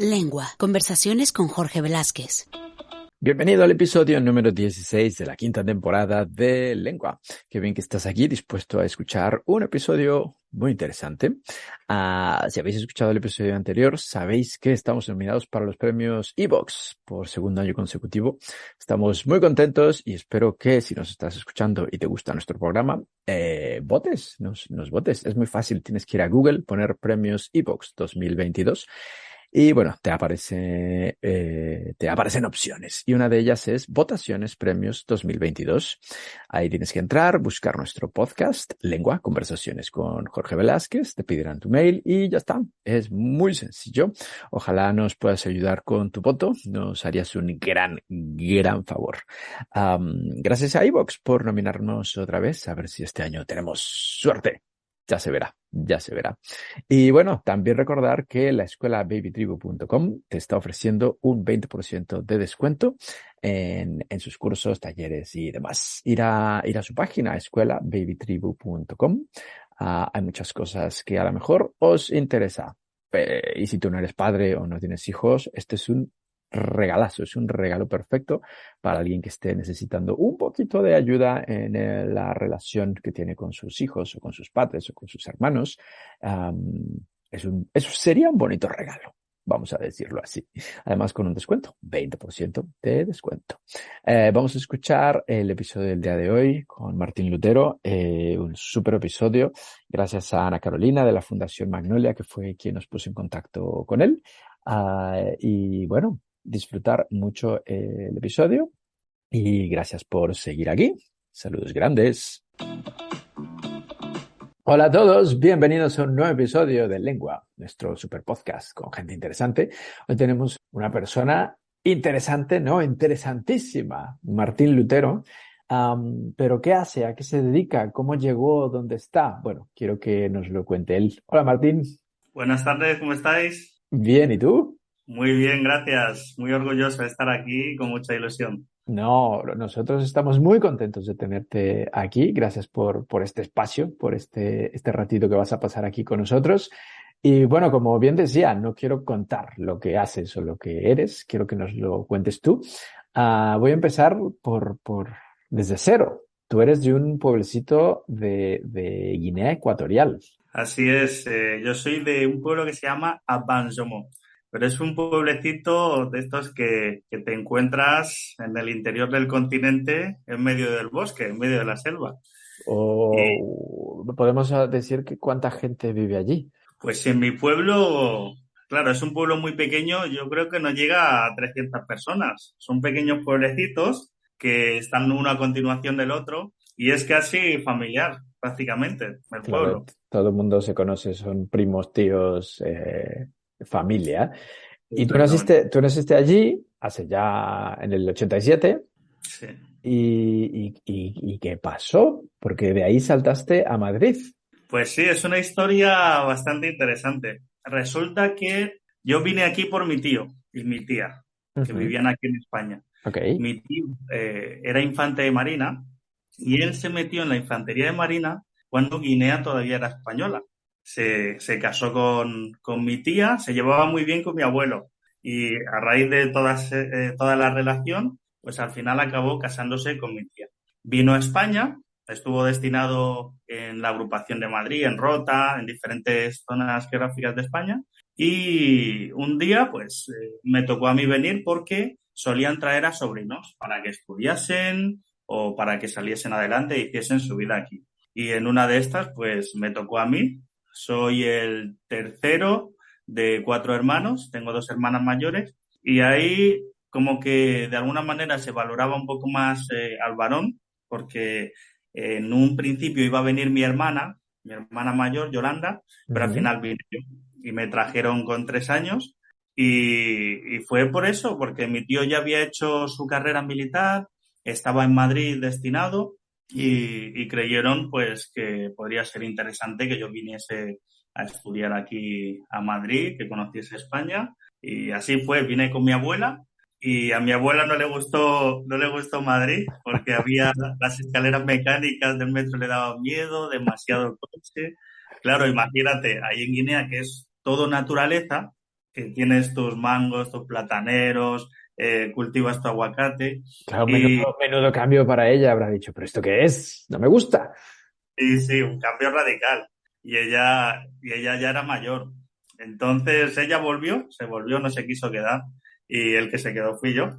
Lengua. Conversaciones con Jorge Velázquez. Bienvenido al episodio número 16 de la quinta temporada de Lengua. Qué bien que estás aquí dispuesto a escuchar un episodio muy interesante. Si habéis escuchado el episodio anterior, sabéis que estamos nominados para los premios iVoox por segundo año consecutivo. Estamos muy contentos y espero que si nos estás escuchando y te gusta nuestro programa, nos votes. Es muy fácil, tienes que ir a Google, poner premios iVoox 2022. Y bueno, te aparecen opciones y una de ellas es Votaciones Premios 2022. Ahí tienes que entrar, buscar nuestro podcast, Lengua, Conversaciones con Jorge Velázquez, te pedirán tu mail y ya está. Es muy sencillo. Ojalá nos puedas ayudar con tu voto. Nos harías un gran favor. Gracias a iVoox por nominarnos otra vez. A ver si este año tenemos suerte. Ya se verá. Y bueno, también recordar que la escuela babytribu.com te está ofreciendo un 20% de descuento en sus cursos, talleres y demás. Ir a su página, escuelababytribu.com. Hay muchas cosas que a lo mejor os interesa. Y si tú no eres padre o no tienes hijos, este es un regalazo, es un regalo perfecto para alguien que esté necesitando un poquito de ayuda en la relación que tiene con sus hijos o con sus padres o con sus hermanos. Eso sería un bonito regalo, vamos a decirlo así. Además con un descuento, 20% de descuento. Vamos a escuchar el episodio del día de hoy con Martín Lutero, un súper episodio, gracias a Ana Carolina de la Fundación Magnolia, que fue quien nos puso en contacto con él. Y bueno, disfrutar mucho el episodio y gracias por seguir aquí. Saludos grandes. Hola a todos, bienvenidos a un nuevo episodio de Lengua, nuestro super podcast con gente interesante. Hoy tenemos una persona interesante, ¿no? Interesantísima, Martín Lutero. Pero ¿qué hace? ¿A qué se dedica? ¿Cómo llegó? ¿Dónde está? Bueno, quiero que nos lo cuente él. Hola Martín. Buenas tardes, ¿cómo estáis? Bien, ¿y tú? Muy bien, gracias. Muy orgulloso de estar aquí, con mucha ilusión. No, nosotros estamos muy contentos de tenerte aquí. Gracias por este espacio, por este ratito que vas a pasar aquí con nosotros. Y bueno, como bien decía, no quiero contar lo que haces o lo que eres, quiero que nos lo cuentes tú. Voy a empezar desde cero. Tú eres de un pueblecito de Guinea Ecuatorial. Así es, yo soy de un pueblo que se llama Abanjomo, pero es un pueblecito de estos que te encuentras en el interior del continente, en medio del bosque, en medio de la selva. Y O podemos decir que cuánta gente vive allí. pues en mi pueblo, claro, es un pueblo muy pequeño, yo creo que no llega a 300 personas. Son pequeños pueblecitos que están uno a continuación del otro y es casi familiar, prácticamente, el Claro, pueblo. todo el mundo se conoce, son primos, tíos, familia. Y Exactamente. tú naciste allí hace ya en el 87. Sí. ¿Y qué pasó? Porque de ahí saltaste a Madrid. Pues sí, es una historia bastante interesante. Resulta que yo vine aquí por mi tío y mi tía, que Ujú. vivían aquí en España. Ok, Mi tío era infante de marina y él se metió en la infantería de marina cuando Guinea todavía era española. Se casó con mi tía, se llevaba muy bien con mi abuelo y a raíz de toda la relación, pues al final acabó casándose con mi tía. Vino a España, estuvo destinado en la agrupación de Madrid, en Rota, en diferentes zonas geográficas de España y un día pues me tocó a mí venir porque solían traer a sobrinos para que estudiasen o para que saliesen adelante e hiciesen su vida aquí. Y en una de estas, pues me tocó a mí. Soy el tercero de 4 hermanos, tengo 2 hermanas mayores y ahí como que de alguna manera se valoraba un poco más al varón porque en un principio iba a venir mi hermana mayor, Yolanda, pero al ujú, final vine yo y me trajeron con 3 años y fue por eso, porque mi tío ya había hecho su carrera militar, estaba en Madrid destinado y creyeron pues que podría ser interesante que yo viniese a estudiar aquí a Madrid, que conociese España y así fue, vine con mi abuela y a mi abuela no le gustó Madrid porque había las escaleras mecánicas del metro le daban miedo, demasiado coche. Claro, imagínate, ahí en Guinea que es todo naturaleza, que tienes tus mangos, tus plataneros, cultivas tu aguacate Claro, y, menudo cambio para ella. Habrá dicho, ¿pero esto qué es? No me gusta. y sí, un cambio radical. Y ella ya era mayor. Entonces ella se volvió, no se quiso quedar y el que se quedó fui yo.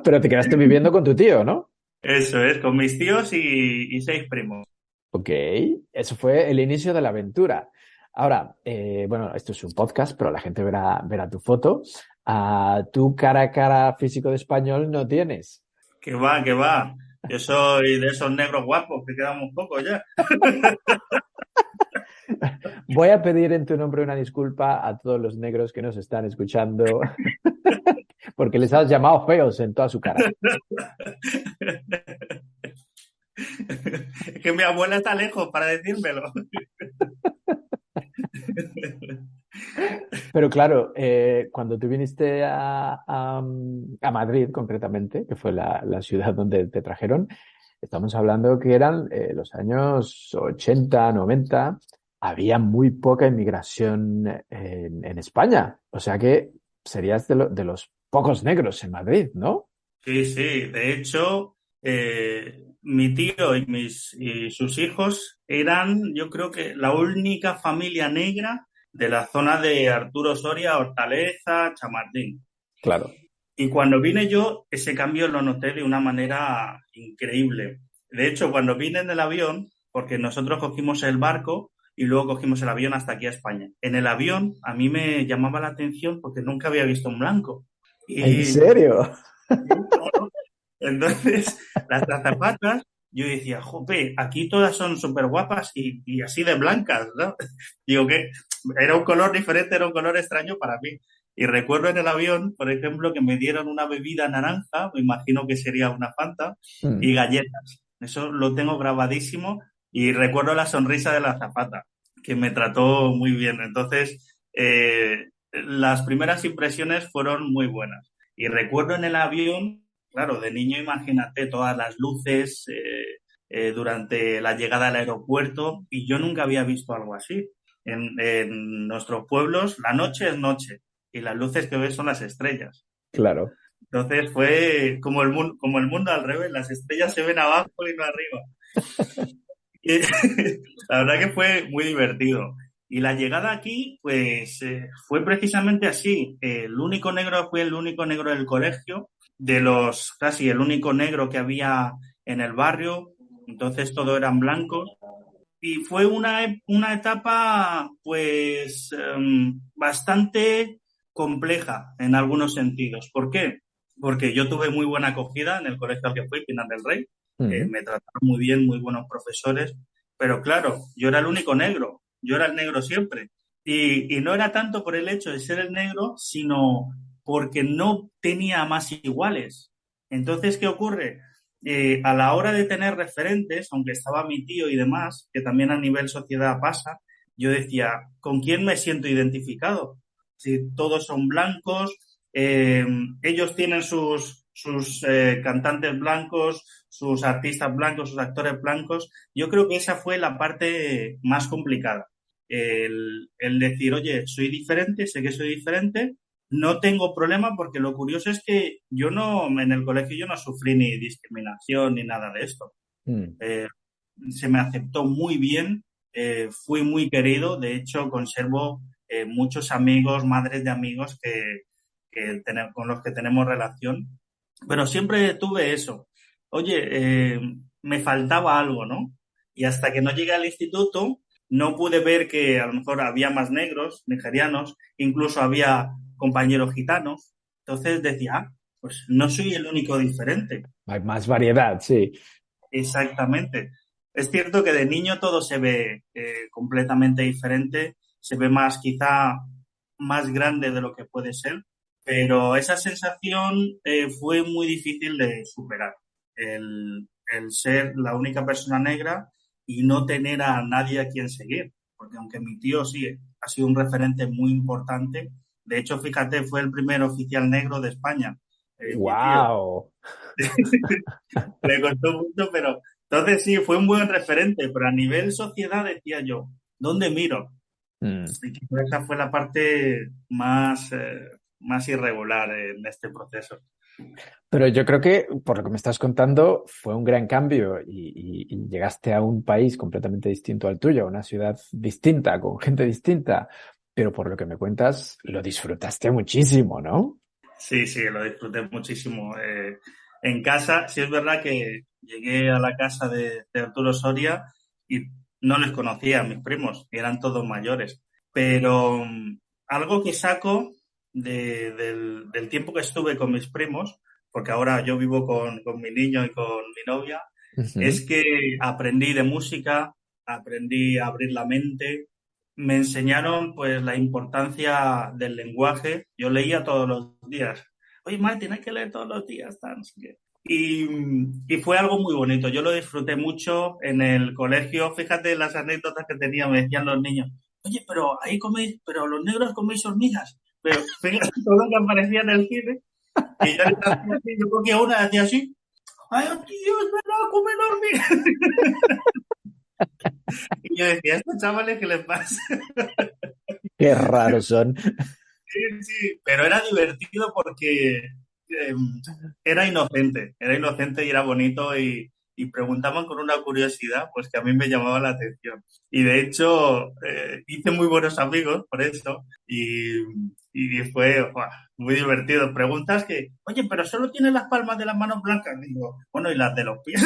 Pero te quedaste viviendo con tu tío, ¿no? Eso es, con mis tíos y 6 primos. Ok, eso fue el inicio de la aventura. Ahora, bueno, esto es un podcast, pero la gente verá tu foto. Tú cara a cara físico de español no tienes. Que va, que va. Yo soy de esos negros guapos que quedamos pocos ya. Voy a pedir en tu nombre una disculpa a todos los negros que nos están escuchando, porque les has llamado feos en toda su cara. Es que mi abuela está lejos para decírmelo. Pero claro, cuando tú viniste a Madrid, concretamente, que fue la ciudad donde te trajeron, estamos hablando que eran los años 80, 90, había muy poca inmigración en España. O sea que serías de los pocos negros en Madrid, ¿no? Sí, sí. De hecho, mi tío y sus hijos eran, yo creo que la única familia negra de la zona de Arturo Soria, Hortaleza, Chamartín. Claro. Y cuando vine yo, ese cambio lo noté de una manera increíble. De hecho, cuando vine en el avión, porque nosotros cogimos el barco y luego cogimos el avión hasta aquí a España. En el avión a mí me llamaba la atención porque nunca había visto un blanco. ¿En Y serio? entonces, las azafatas, yo decía, jope, aquí todas son súper guapas y así de blancas, ¿no? Digo que era un color diferente, era un color extraño para mí. Y recuerdo en el avión, por ejemplo, que me dieron una bebida naranja, me imagino que sería una Fanta, y Mm, galletas. Eso lo tengo grabadísimo y recuerdo la sonrisa de la azafata, que me trató muy bien. Entonces, las primeras impresiones fueron muy buenas. Y recuerdo en el avión, claro, de niño imagínate todas las luces durante la llegada al aeropuerto y yo nunca había visto algo así. En nuestros pueblos la noche es noche y las luces que ves son las estrellas. claro. Entonces fue como el mundo al revés, las estrellas se ven abajo y no arriba. Y la verdad que fue muy divertido. Y la llegada aquí, pues fue precisamente así. El único negro fue el único negro del colegio, de los casi el único negro que había en el barrio. Entonces todos eran blancos. Y fue una etapa, pues, bastante compleja en algunos sentidos. ¿Por qué? Porque yo tuve muy buena acogida en el colegio al que fui, Pinar del Rey. Mm, Me trataron muy bien, muy buenos profesores. Pero claro, yo era el único negro. Yo era el negro siempre. Y no era tanto por el hecho de ser el negro, sino porque no tenía más iguales. Entonces, ¿qué ocurre? A la hora de tener referentes, aunque estaba mi tío y demás, que también a nivel sociedad pasa, yo decía, ¿con quién me siento identificado? Si todos son blancos, ellos tienen sus cantantes blancos, sus artistas blancos, sus actores blancos. Yo creo que esa fue la parte más complicada. El decir, oye, soy diferente, sé que soy diferente, no tengo problema porque lo curioso es que yo no, en el colegio yo no sufrí ni discriminación ni nada de esto. mm. Eh, Se me aceptó muy bien, fui muy querido, de hecho conservo muchos amigos, madres de amigos con los que tenemos relación, pero siempre tuve eso. Oye, me faltaba algo, ¿no? Y hasta que no llegué al instituto, no pude ver que a lo mejor había más negros, nigerianos, incluso había compañeros gitanos. Entonces decía, pues no soy el único diferente. Hay más variedad, sí. Exactamente. Es cierto que de niño todo se ve completamente diferente, se ve más, quizá más grande de lo que puede ser, pero esa sensación fue muy difícil de superar. El ser la única persona negra y no tener a nadie a quien seguir, porque aunque mi tío sí ha sido un referente muy importante, de hecho, fíjate, fue el primer oficial negro de España, mi tío. ¡Wow! Le costó mucho, pero entonces sí, fue un buen referente, pero a nivel sociedad decía yo, ¿dónde miro? Mm. Y quizá esa fue la parte más irregular en este proceso. Pero yo creo que, por lo que me estás contando, fue un gran cambio y llegaste a un país completamente distinto al tuyo, a una ciudad distinta, con gente distinta. Pero por lo que me cuentas, lo disfrutaste muchísimo, ¿no? Sí, sí, lo disfruté muchísimo. En casa, sí es verdad que llegué a la casa de Arturo Soria y no les conocía a mis primos, eran todos mayores. Pero algo que saco del tiempo que estuve con mis primos, porque ahora yo vivo con mi niño y con mi novia, es Ujú. que aprendí de música, aprendí a abrir la mente, me enseñaron pues la importancia del lenguaje. Yo leía todos los días. Oye, Martín, hay que leer todos los días, tal, no sé qué. Y fue algo muy bonito. Yo lo disfruté mucho en el colegio. Fíjate las anécdotas que tenía, me decían los niños. Oye, pero ahí coméis, pero los negros coméis hormigas. Pero fíjate todo lo que aparecía en el cine. Y yo le hacía así, yo cogía una y hacía así. ¡Ay, tío, es verdad, comen hormigas! Y yo decía, ¿a estos chavales qué les pasa? Qué raros son. Sí, sí, pero era divertido porque eh, era inocente y era bonito y preguntaban con una curiosidad, pues que a mí me llamaba la atención. Y de hecho, hice muy buenos amigos por eso y fue ¡buah! Muy divertido. Preguntas que, oye, pero solo tiene las palmas de las manos blancas. Digo, bueno, y las de los pies.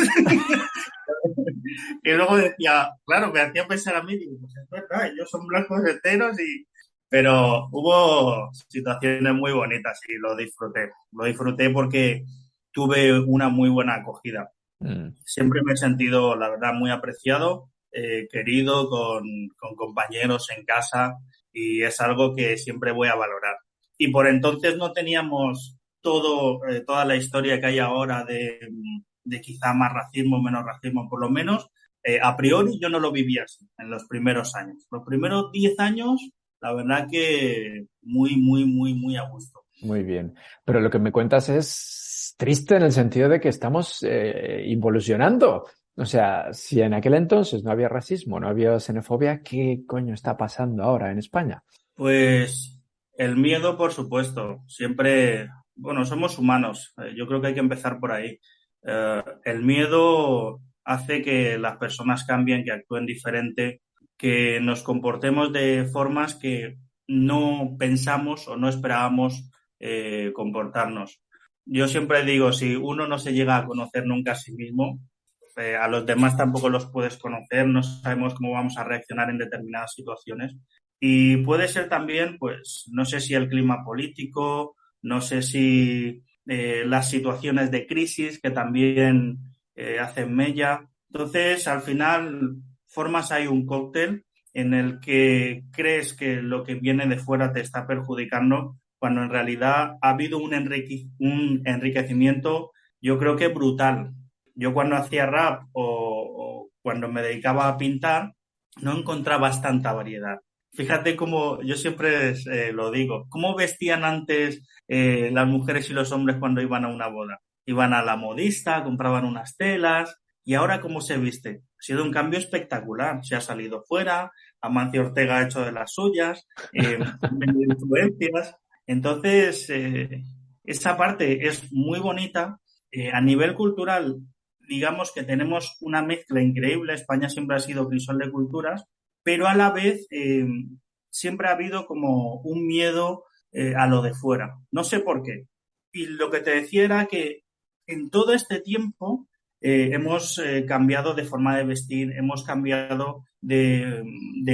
Y luego decía, claro, me hacía pensar a mí, digo, pues es verdad, ellos son blancos enteros y... Pero hubo situaciones muy bonitas y lo disfruté. Lo disfruté porque tuve una muy buena acogida. Mm. Siempre me he sentido, la verdad, muy apreciado, querido con compañeros en casa y es algo que siempre voy a valorar. Y por entonces no teníamos toda la historia que hay ahora de quizá más racismo, menos racismo, por lo menos. A priori yo no lo vivía así en los primeros años. Los primeros 10 años, la verdad que muy, muy, muy, muy a gusto. Muy bien. Pero lo que me cuentas es triste en el sentido de que estamos involucionando. O sea, si en aquel entonces no había racismo, no había xenofobia, ¿qué coño está pasando ahora en España? Pues el miedo, por supuesto, siempre, bueno, somos humanos, yo creo que hay que empezar por ahí. El miedo hace que las personas cambien, que actúen diferente, que nos comportemos de formas que no pensamos o no esperábamos comportarnos. Yo siempre digo, si uno no se llega a conocer nunca a sí mismo, a los demás tampoco los puedes conocer, no sabemos cómo vamos a reaccionar en determinadas situaciones. Y puede ser también, pues, no sé si el clima político, no sé si las situaciones de crisis que también hacen mella. Entonces, al final, formas ahí un cóctel en el que crees que lo que viene de fuera te está perjudicando, cuando en realidad ha habido un enriquecimiento, yo creo que brutal. Yo cuando hacía rap o cuando me dedicaba a pintar, no encontrabas tanta variedad. Fíjate cómo, yo siempre lo digo, cómo vestían antes las mujeres y los hombres cuando iban a una boda. Iban a la modista, compraban unas telas y ahora cómo se viste. Ha sido un cambio espectacular. Se ha salido fuera, Amancio Ortega ha hecho de las suyas, han venido influencias. Entonces, esa parte es muy bonita. A nivel cultural, digamos que tenemos una mezcla increíble. España siempre ha sido crisol de culturas, pero a la vez siempre ha habido como un miedo a lo de fuera. No sé por qué. Y lo que te decía era que en todo este tiempo hemos cambiado de forma de vestir, hemos cambiado de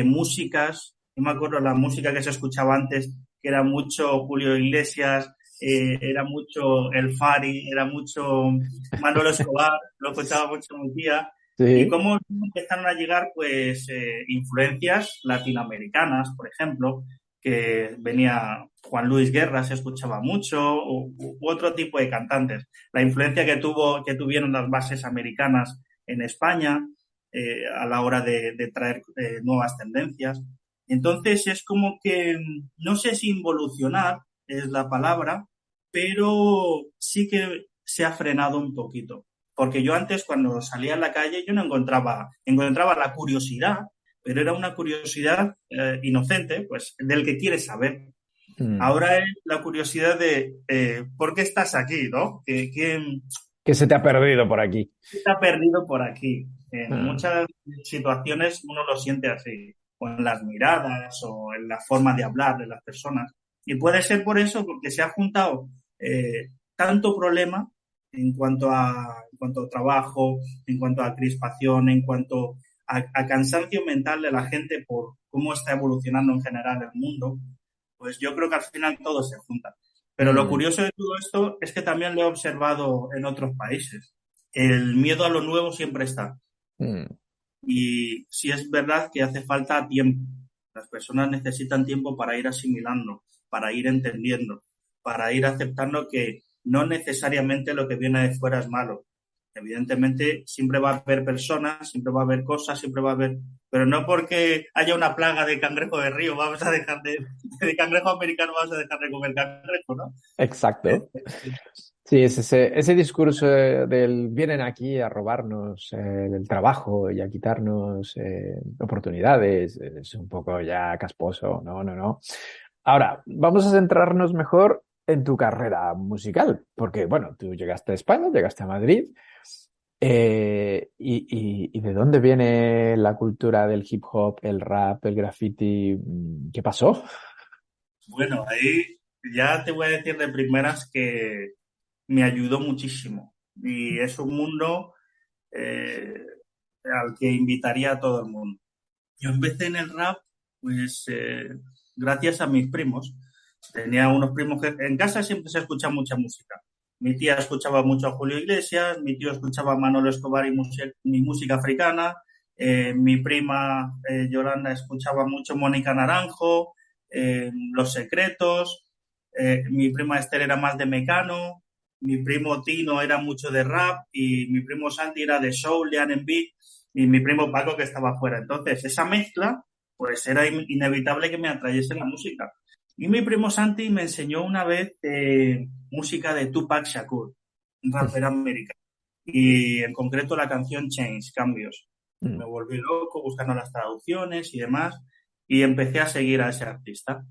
músicas. Yo me acuerdo la música que se escuchaba antes, que era mucho Julio Iglesias, era mucho El Fari, era mucho Manuel Escobar, lo escuchaba mucho mi tía. Y Sí. cómo empezaron a llegar, pues, influencias latinoamericanas, por ejemplo, que venía Juan Luis Guerra, se escuchaba mucho, u otro tipo de cantantes. La influencia que tuvieron las bases americanas en España a la hora de traer nuevas tendencias. Entonces es como que, no sé si involucionar es la palabra, pero sí que se ha frenado un poquito. Porque yo antes, cuando salía a la calle, yo no encontraba la curiosidad, pero era una curiosidad inocente, pues del que quiere saber. Mm. Ahora es la curiosidad de ¿por qué estás aquí, no? ¿Quién ¿Qué se te ha perdido por aquí? te ha perdido por aquí? En Ah. muchas situaciones uno lo siente así, o en las miradas, o en la forma de hablar de las personas. Y puede ser por eso, porque se ha juntado tanto problema en cuanto a trabajo, en cuanto a crispación, en cuanto a cansancio mental de la gente por cómo está evolucionando en general el mundo, pues yo creo que al final todo se junta. Pero lo Mm. curioso de todo esto es que también lo he observado en otros países. El miedo a lo nuevo siempre está. Mm. Y sí es verdad que hace falta tiempo. Las personas necesitan tiempo para ir asimilando, para ir entendiendo, para ir aceptando que no necesariamente lo que viene de fuera es malo. Evidentemente, siempre va a haber personas, siempre va a haber cosas, siempre va a haber... Pero no porque haya una plaga de cangrejo de río, vamos a dejar de cangrejo americano, vamos a dejar de comer cangrejo, ¿no? Exacto. Sí, es ese discurso del vienen aquí a robarnos el trabajo y a quitarnos oportunidades, es un poco ya casposo, no, no, no. Ahora, vamos a centrarnos mejor en tu carrera musical, porque bueno, tú llegaste a España, llegaste a Madrid, y ¿de dónde viene la cultura del hip hop, el rap, el graffiti? ¿Qué pasó? Bueno, ahí ya te voy a decir de primeras que me ayudó muchísimo. Y es un mundo eh, al que invitaría a todo el mundo. Yo empecé en el rap, pues gracias a mis primos. Tenía unos primos que en casa siempre se escucha mucha música. Mi tía escuchaba mucho a Julio Iglesias, mi tío escuchaba a Manolo Escobar y música africana, mi prima Yolanda escuchaba mucho Mónica Naranjo, Los Secretos, mi prima Esther era más de Mecano, mi primo Tino era mucho de rap y mi primo Santi era de soul, de R&B y mi primo Paco que estaba afuera. Entonces, esa mezcla, pues era inevitable que me atrayese la música. Y mi primo Santi me enseñó una vez música de Tupac Shakur, un rapero americano. Y en concreto la canción Change, Cambios. Me Mm. volví loco buscando las traducciones y demás. Y empecé a seguir a ese artista.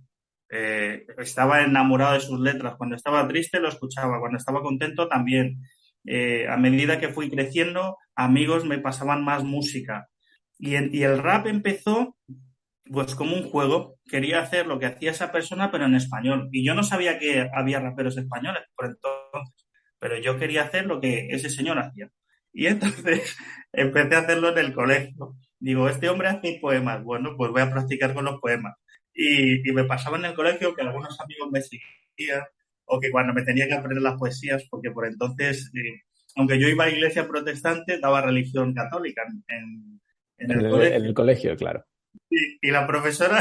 Estaba enamorado de sus letras. Cuando estaba triste lo escuchaba. Cuando estaba contento también. A medida que fui creciendo, amigos me pasaban más música. Y el rap empezó pues como un juego. Quería hacer lo que hacía esa persona, pero en español. Y yo no sabía que había raperos españoles por entonces, pero yo quería hacer lo que ese señor hacía. Y entonces empecé a hacerlo en el colegio. Digo, este hombre hace poemas. Bueno, pues voy a practicar con los poemas. Y me pasaba en el colegio que algunos amigos me seguían o que cuando me tenía que aprender las poesías, porque por entonces, aunque yo iba a iglesia protestante, daba religión católica en el En colegio. el colegio, claro. Y la profesora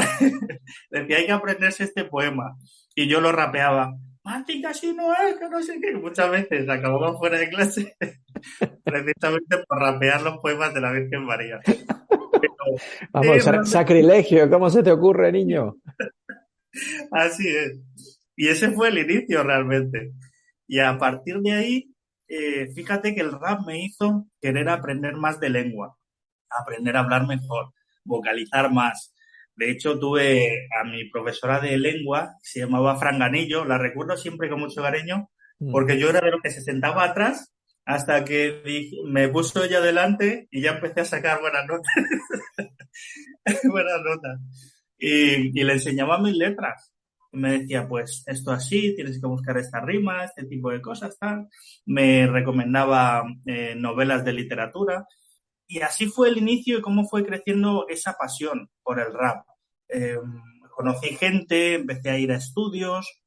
decía, hay que aprenderse este poema. Y yo lo rapeaba. Martín, casi no es, que no sé qué. Muchas veces acababa fuera de clase precisamente por rapear los poemas de la Virgen María. Pero, Vamos, realmente sacrilegio, ¿cómo se te ocurre, niño? así es. Y ese fue el inicio realmente. Y a partir de ahí, fíjate que el rap me hizo querer aprender más de lengua, aprender a hablar mejor, vocalizar más. De hecho, tuve a mi profesora de lengua, que se llamaba Fran Ganillo, la recuerdo siempre con mucho cariño, Mm. porque yo era de los que se sentaba atrás hasta que me puso ella delante y ya empecé a sacar buenas notas. Buenas notas. Y le enseñaba mis letras. Me decía, pues esto así, tienes que buscar esta rima, este tipo de cosas, tal. Me recomendaba novelas de literatura. Y así fue el inicio y cómo fue creciendo esa pasión por el rap. Eh, Conocí gente, empecé a ir a estudios,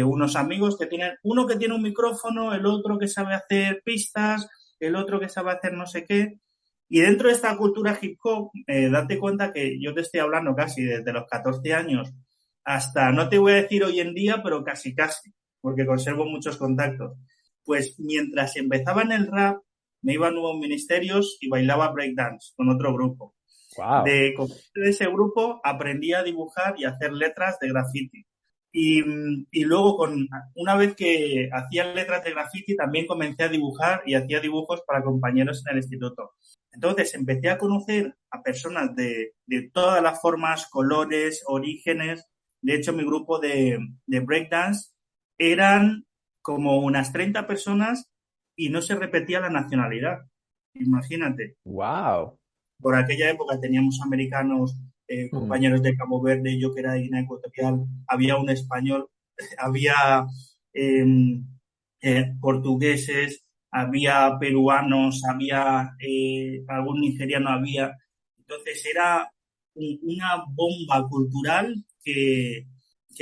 unos amigos que tienen, uno que tiene un micrófono, el otro que sabe hacer pistas, el otro que sabe hacer no sé qué. Y dentro de esta cultura hip hop, date cuenta que yo te estoy hablando casi desde los 14 años hasta, no te voy a decir hoy en día, pero casi casi, porque conservo muchos contactos. Pues mientras empezaba en el rap, me iba a nuevos ministerios y bailaba breakdance con otro grupo. Wow. De ese grupo aprendí a dibujar y a hacer letras de graffiti. Y luego, una vez que hacía letras de graffiti, también comencé a dibujar y hacía dibujos para compañeros en el instituto. Entonces empecé a conocer a personas de todas las formas, colores, orígenes. De hecho, mi grupo de breakdance eran como unas 30 personas y no se repetía la nacionalidad. Imagínate. Wow. Por aquella época teníamos americanos, compañeros de Cabo Verde, yo que era de Guinea Ecuatorial, había un español, había eh, portugueses, había peruanos, había algún nigeriano, había. Entonces era una bomba cultural que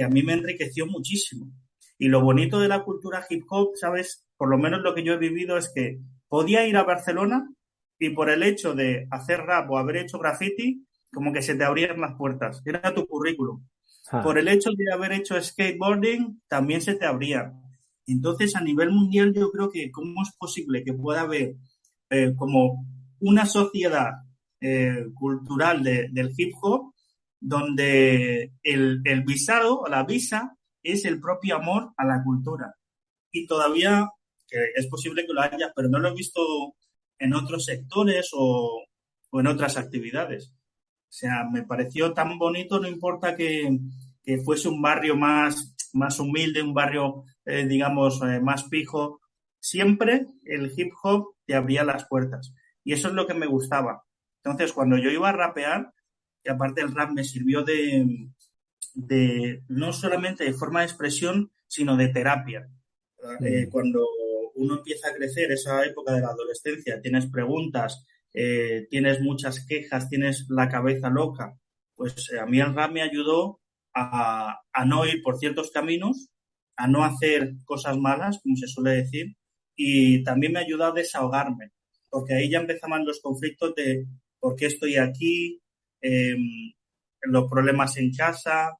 a mí me enriqueció muchísimo. Y lo bonito de la cultura hip hop, ¿sabes? Por lo menos lo que yo he vivido es que podía ir a Barcelona y por el hecho de hacer rap o haber hecho graffiti, como que se te abrían las puertas. Era tu currículum. Por Ah, el hecho de haber hecho skateboarding, también se te abría. Entonces, a nivel mundial, yo creo que cómo es posible que pueda haber como una sociedad cultural del hip hop donde el visado o la visa es el propio amor a la cultura. Y todavía, que es posible que lo haya, pero no lo he visto en otros sectores o en otras actividades. O sea, me pareció tan bonito, no importa que fuese un barrio más humilde, un barrio, digamos, más pijo. Siempre el hip hop te abría las puertas. Y eso es lo que me gustaba. Entonces, cuando yo iba a rapear, que aparte el rap me sirvió de no solamente de forma de expresión, sino de terapia. mm, Cuando uno empieza a crecer, esa época de la adolescencia, tienes preguntas, tienes muchas quejas, tienes la cabeza loca, pues a mí el rap me ayudó a no ir por ciertos caminos, a no hacer cosas malas, como se suele decir, y también me ayudó a desahogarme, porque ahí ya empezaban los conflictos de por qué estoy aquí, eh, los problemas en casa,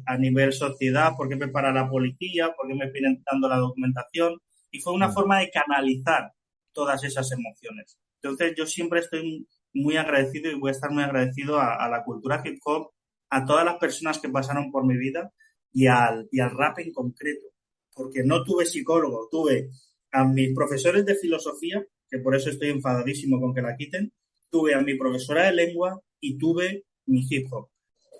a nivel sociedad, por qué me para la policía, por qué me piden dando la documentación. Y fue una mm. forma de canalizar todas esas emociones. Entonces yo siempre estoy muy agradecido y voy a estar muy agradecido a la cultura hip hop, a todas las personas que pasaron por mi vida y al rap en concreto. Porque no tuve psicólogo, tuve a mis profesores de filosofía, que por eso estoy enfadadísimo con que la quiten, tuve a mi profesora de lengua y tuve mi hip hop.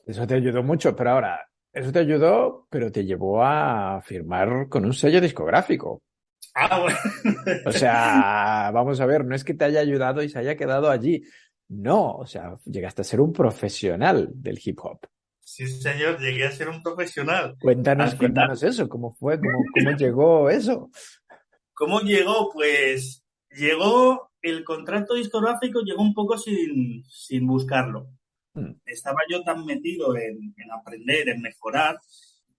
Eso te ayudó mucho, pero ahora, eso te ayudó, pero te llevó a firmar con un sello discográfico. Ah, bueno. O sea, vamos a ver, no es que te haya ayudado y se haya quedado allí. No, o sea, llegaste a ser un profesional del hip hop. Sí, señor, llegué a ser un profesional. Cuéntanos, Al final, cuéntanos eso, ¿cómo fue? ¿Cómo llegó eso? ¿cómo llegó? Pues llegó el contrato discográfico, llegó un poco sin buscarlo. Mm, Estaba yo tan metido en aprender, en mejorar,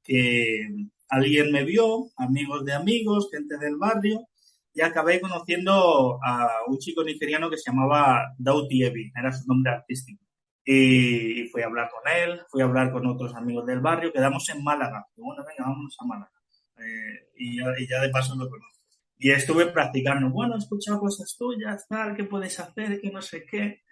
que alguien me vio, amigos de amigos, gente del barrio, y acabé conociendo a un chico nigeriano que se llamaba Dauti Ebi, era su nombre artístico. Y fui a hablar con él, fui a hablar con otros amigos del barrio, quedamos en Málaga. Y bueno, venga, vámonos a Málaga. Y ya de paso lo conozco. Y estuve practicando, bueno, he escuchado cosas tuyas, tal, qué puedes hacer, qué no sé qué.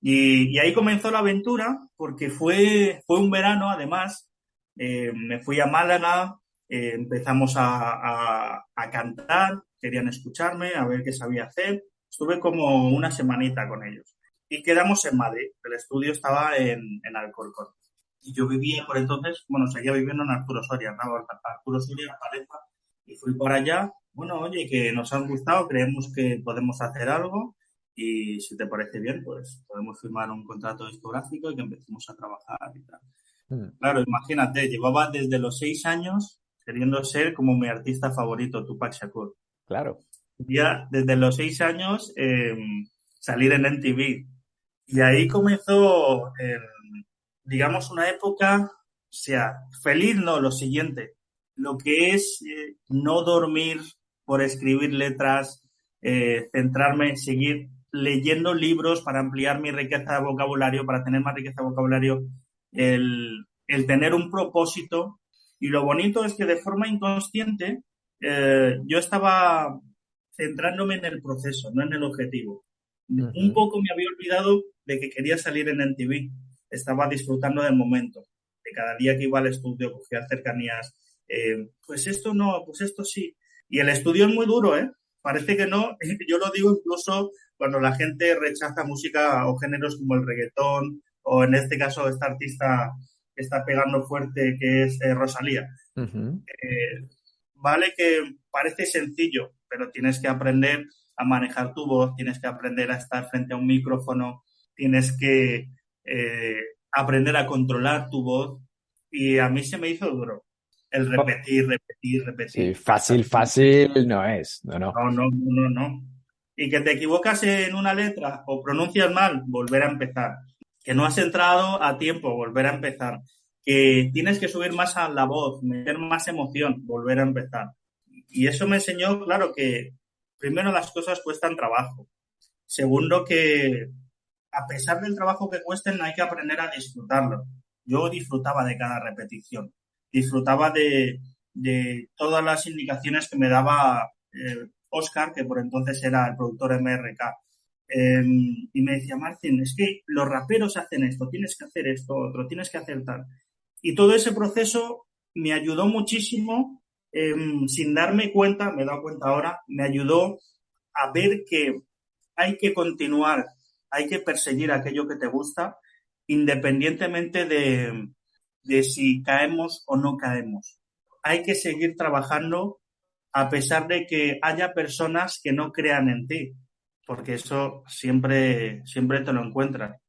Y ahí comenzó la aventura, porque fue un verano, además, me fui a Málaga, empezamos a cantar, querían escucharme, a ver qué sabía hacer. Estuve como una semanita con ellos. Y quedamos en Madrid, el estudio estaba en Alcorcón. Y yo vivía por entonces, bueno, seguía viviendo en Arturo Soria, ¿no? Arturo Soria, Paleta, y fui para allá. Bueno, oye, que nos han gustado, creemos que podemos hacer algo y si te parece bien, pues podemos firmar un contrato discográfico y que empecemos a trabajar y tal. mm, Claro, imagínate, llevaba desde los 6 años queriendo ser como mi artista favorito, Tupac Shakur. claro. Ya desde los 6 años salir en MTV. Y ahí comenzó, digamos, una época, o sea, feliz no, lo siguiente, lo que es no dormir por escribir letras, centrarme en seguir leyendo libros para ampliar mi riqueza de vocabulario, para tener más riqueza de vocabulario, el tener un propósito. Y lo bonito es que de forma inconsciente yo estaba centrándome en el proceso, no en el objetivo. Un Ujú. poco me había olvidado de que quería salir en MTV. Estaba disfrutando del momento. De cada día que iba al estudio, cogía cercanías. Pues esto no, pues esto sí. Y el estudio es muy duro, ¿eh? Parece que no. Yo lo digo incluso cuando la gente rechaza música o géneros como el reggaetón o en este caso esta artista que está pegando fuerte que es Rosalía. Ujú. Vale que parece sencillo, pero tienes que aprender a manejar tu voz, tienes que aprender a estar frente a un micrófono, tienes que aprender a controlar tu voz y a mí se me hizo duro el Oh, repetir, sí, hasta fácil, fácil no es. No, no. no. Y que te equivocas en una letra o pronuncias mal, volver a empezar. Que no has entrado a tiempo, volver a empezar. Que tienes que subir más a la voz, meter más emoción, volver a empezar. Y eso me enseñó, claro, que primero las cosas cuestan trabajo. Segundo, que a pesar del trabajo que cuesten, hay que aprender a disfrutarlo. Yo disfrutaba de cada repetición, disfrutaba de todas las indicaciones que me daba Oscar, que por entonces era el productor MRK. Y me decía, Martín, es que los raperos hacen esto, tienes que hacer esto, otro, tienes que hacer tal. Y todo ese proceso me ayudó muchísimo, sin darme cuenta, me he dado cuenta ahora, me ayudó a ver que hay que continuar, hay que perseguir aquello que te gusta, independientemente de si caemos o no caemos. Hay que seguir trabajando a pesar de que haya personas que no crean en ti, porque eso siempre te lo encuentras.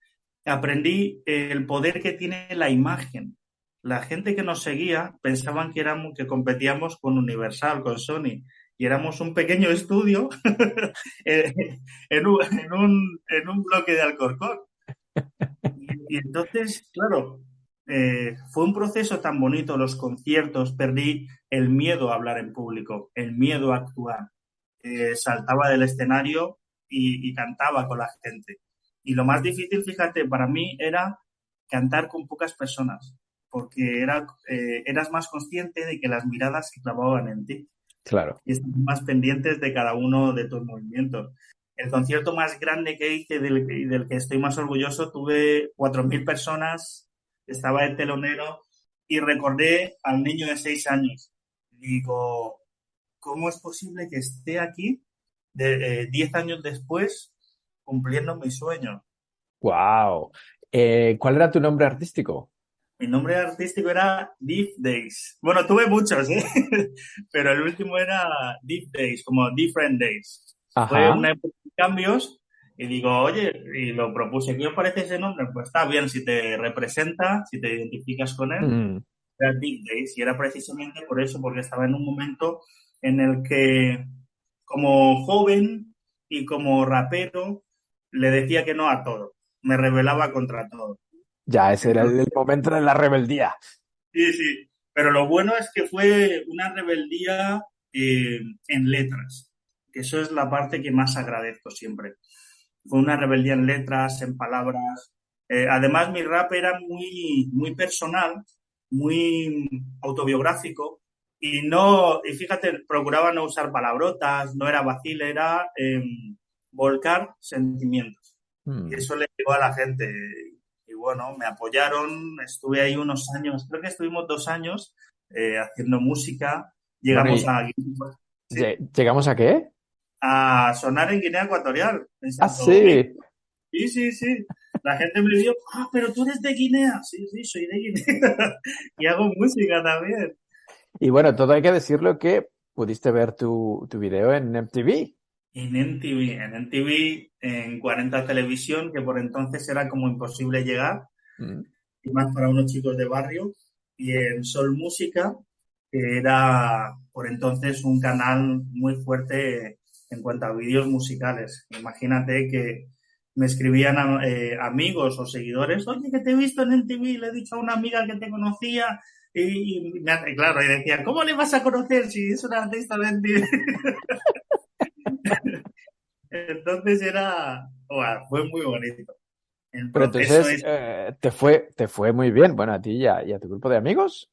Aprendí el poder que tiene la imagen. La gente que nos seguía pensaban que competíamos con Universal, con Sony, y éramos un pequeño estudio en un bloque de Alcorcón. Y entonces, claro, fue un proceso tan bonito, los conciertos, perdí el miedo a hablar en público, el miedo a actuar. Saltaba del escenario y cantaba con la gente. Y lo más difícil, fíjate, para mí era cantar con pocas personas, porque eras más consciente de que las miradas se clavaban en ti Claro. y están más pendientes de cada uno de tus movimientos. El concierto más grande que hice y del que estoy más orgulloso, tuve 4.000 personas, estaba de telonero y recordé al niño de 6 años. Digo, ¿cómo es posible que esté aquí 10 años después cumpliendo mi sueño? Wow. ¿Cuál era tu nombre artístico? Mi nombre artístico era Deep Days. Bueno, tuve muchos, ¿eh? Pero el último era Deep Days, como Different Days. Fue Ajá. una época de cambios y digo, oye, y lo propuse, ¿qué os parece ese nombre? Pues está bien, si te representa, si te identificas con él, Mm, era Deep Days. Y era precisamente por eso, porque estaba en un momento en el que, como joven y como rapero, le decía que no a todo. Me rebelaba contra todo. ya, ese era el Entonces, momento de la rebeldía. sí, sí, pero lo bueno es que fue una rebeldía en letras, que eso es la parte que más agradezco siempre. Fue una rebeldía en letras, en palabras. Además, mi rap era muy personal, muy autobiográfico y fíjate, procuraba no usar palabrotas, no era vacil, era volcar sentimientos. Y Mm. eso le llegó a la gente. Y bueno, me apoyaron, estuve ahí unos años, creo que estuvimos 2 años haciendo música, Bueno, llegamos ¿y sí, llegamos a qué? a sonar en Guinea Ecuatorial, en Ah, Santo Domingo. sí. Sí, sí, sí. La gente me vio, pero tú eres de Guinea. Sí, sí, soy de Guinea. Y hago música también. Y bueno, todo hay que decirlo que pudiste ver tu video en MTV. En MTV, en 40 Televisión, que por entonces era como imposible llegar, Mm. y más para unos chicos de barrio, y en Sol Música, que era por entonces un canal muy fuerte en cuanto a vídeos musicales. Imagínate que me escribían amigos o seguidores, oye, que te he visto en MTV, le he dicho a una amiga que te conocía, y claro, y decía, ¿cómo le vas a conocer si es una artista de MTV? Entonces fue muy bonito. El Pero proceso entonces es, te fue muy bien. Bueno, a ti y a tu grupo de amigos.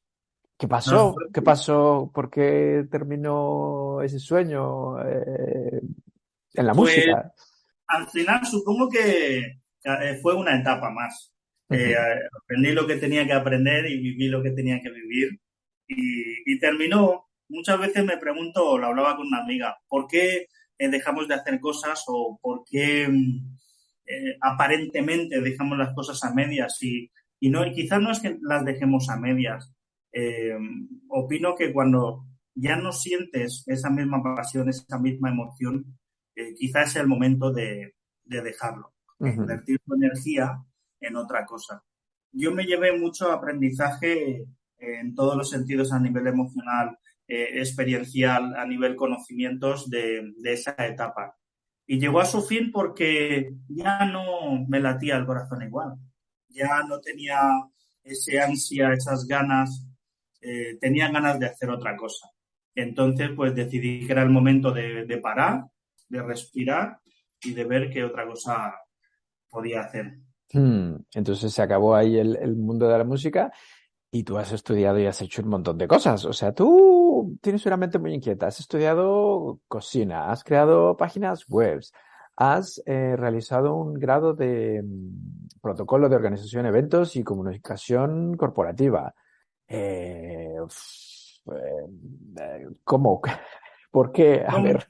¿Qué nos pasó? ¿Qué fue pasó? ¿Por qué terminó ese sueño en la Pues música? al final supongo que fue una etapa más. Ujú. Aprendí lo que tenía que aprender y viví lo que tenía que vivir. Y terminó. Muchas veces me pregunto, o lo hablaba con una amiga, dejamos de hacer cosas o por qué aparentemente dejamos las cosas a medias y no, y quizás no es que las dejemos a medias. Opino que cuando ya no sientes esa misma pasión, esa misma emoción, quizás es el momento de dejarlo, de invertir tu energía en otra cosa. Yo me llevé mucho aprendizaje en todos los sentidos a nivel emocional, experiencial, a nivel conocimientos de esa etapa. Y llegó a su fin porque ya no me latía el corazón igual. Ya no tenía ese ansia, esas ganas, tenía ganas de hacer otra cosa. Entonces, pues decidí que era el momento de parar, de respirar y de ver qué otra cosa podía hacer. Entonces se acabó ahí el mundo de la música y tú has estudiado y has hecho un montón de cosas. O sea, tú tienes una mente muy inquieta. Has estudiado cocina, has creado páginas web, has realizado un grado de protocolo de organización de eventos y comunicación corporativa. ¿Cómo? ¿Por qué? A ver,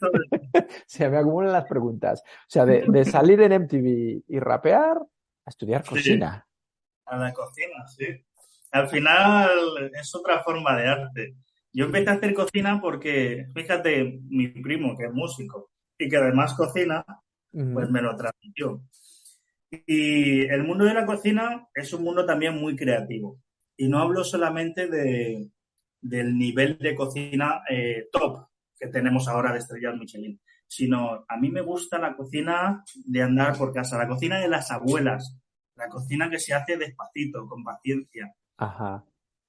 se me acumulan las preguntas. O sea, de salir en MTV y rapear a estudiar cocina. A la cocina, sí. Al final es otra forma de arte. Yo empecé a hacer cocina porque, fíjate, mi primo, que es músico y que además cocina, pues me lo transmitió. Y el mundo de la cocina es un mundo también muy creativo. Y no hablo solamente del nivel de cocina top que tenemos ahora de estrellas Michelin, sino a mí me gusta la cocina de andar por casa, la cocina de las abuelas, la cocina que se hace despacito, con paciencia. Ajá.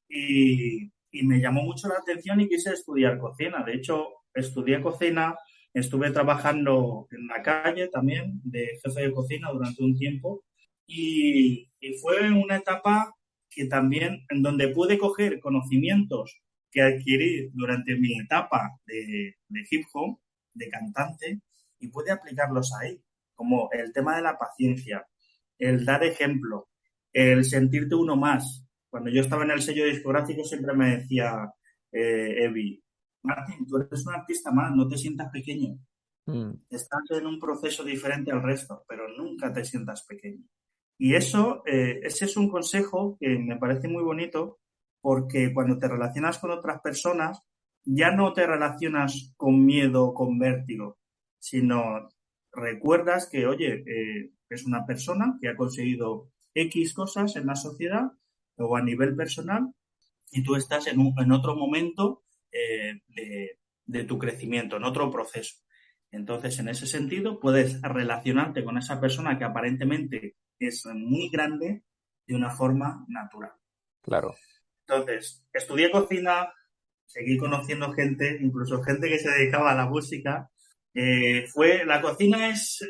Y me llamó mucho la atención y quise estudiar cocina. De hecho, estudié cocina, estuve trabajando en la calle también de jefe de cocina durante un tiempo y fue una etapa que también en donde pude coger conocimientos que adquirí durante mi etapa de hip hop, de cantante, y pude aplicarlos ahí, como el tema de la paciencia, el dar ejemplo, el sentirte uno más. Cuando yo estaba en el sello discográfico siempre me decía Evi, Martín, tú eres un artista más, no te sientas pequeño. Estás en un proceso diferente al resto, pero nunca te sientas pequeño. Y eso, ese es un consejo que me parece muy bonito porque cuando te relacionas con otras personas, ya no te relacionas con miedo o con vértigo, sino recuerdas que, oye, es una persona que ha conseguido X cosas en la sociedad o a nivel personal y tú estás en otro momento de tu crecimiento, en otro proceso. Entonces, en ese sentido, puedes relacionarte con esa persona que aparentemente es muy grande de una forma natural. Claro. Entonces, estudié cocina, seguí conociendo gente, incluso gente que se dedicaba a la música. La cocina es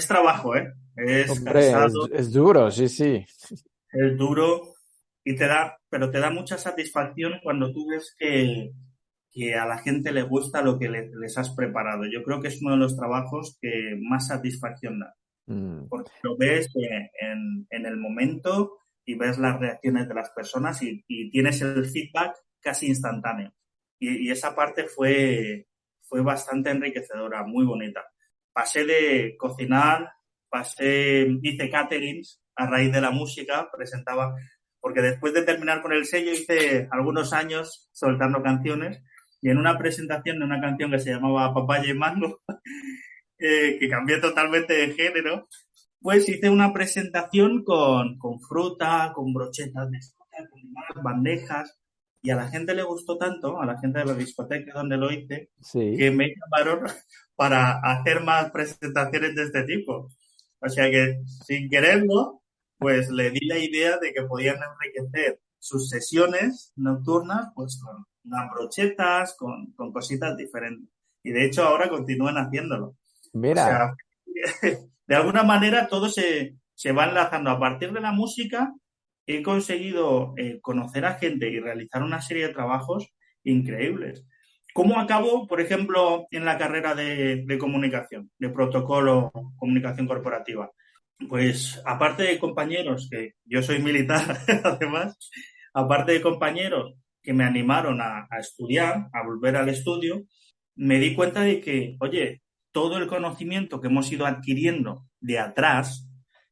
trabajo, ¿eh? Es Hombre, cansado, es duro, sí, sí. es duro y pero te da mucha satisfacción cuando tú ves que a la gente le gusta lo que les has preparado. Yo creo que es uno de los trabajos que más satisfacción da, porque lo ves en el momento y ves las reacciones de las personas y tienes el feedback casi instantáneo. Y esa parte fue bastante enriquecedora, muy bonita. Pasé de cocinar, hice caterings a raíz de la música, presentaba, porque después de terminar con el sello hice algunos años soltando canciones y en una presentación de una canción que se llamaba Papaya y Mango, que cambié totalmente de género, pues hice una presentación con fruta, con brochetas de fruta, con más bandejas, y a la gente le gustó tanto, a la gente de la discoteca donde lo hice, Sí. que me llamaron para hacer más presentaciones de este tipo. O sea que, sin quererlo, pues le di la idea de que podían enriquecer sus sesiones nocturnas pues con unas brochetas, con cositas diferentes. Y de hecho ahora continúan haciéndolo. Mira. O sea, de alguna manera todo se va enlazando. A partir de la música he conseguido conocer a gente y realizar una serie de trabajos increíbles. ¿Cómo acabo, por ejemplo, en la carrera de comunicación, de protocolo, comunicación corporativa? Pues aparte de compañeros, que yo soy militar además, aparte de compañeros que me animaron a estudiar, a volver al estudio, me di cuenta de que, oye, todo el conocimiento que hemos ido adquiriendo de atrás,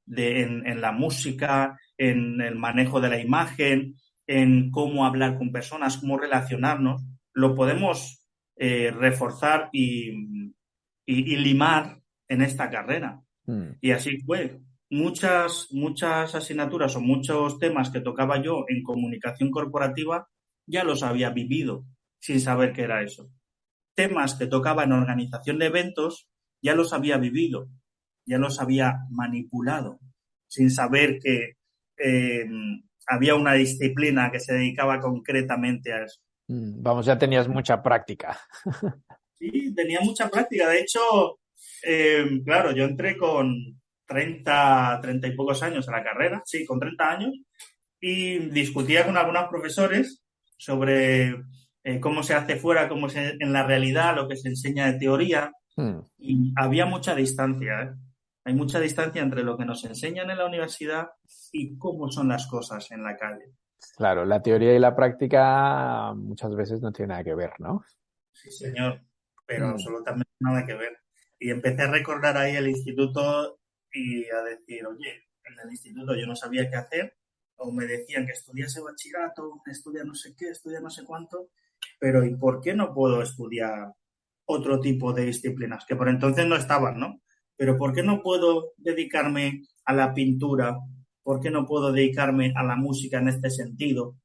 en la música, en el manejo de la imagen, en cómo hablar con personas, cómo relacionarnos, lo podemos reforzar y limar en esta carrera. Mm. Y así fue. Muchas asignaturas o muchos temas que tocaba yo en comunicación corporativa ya los había vivido sin saber qué era eso. Temas que tocaba en organización de eventos ya los había vivido, ya los había manipulado sin saber que eh, había una disciplina que se dedicaba concretamente a eso. Vamos, ya tenías mucha práctica. Sí, tenía mucha práctica. De hecho, claro, yo entré con 30 y pocos años a la carrera, sí, con 30 años, y discutía con algunos profesores sobre cómo se hace fuera, en la realidad, lo que se enseña de teoría, Mm. y había mucha distancia, ¿eh? Hay mucha distancia entre lo que nos enseñan en la universidad y cómo son las cosas en la calle. Claro, la teoría y la práctica muchas veces no tienen nada que ver, ¿no? Sí, señor, pero Mm. absolutamente nada que ver. Y empecé a recordar ahí el instituto y a decir, oye, en el instituto yo no sabía qué hacer, o me decían que estudiase bachillerato, estudia no sé qué, estudia no sé cuánto, pero ¿y por qué no puedo estudiar otro tipo de disciplinas? Que por entonces no estaban, ¿no? Pero ¿por qué no puedo dedicarme a la pintura? ¿Por qué no puedo dedicarme a la música en este sentido?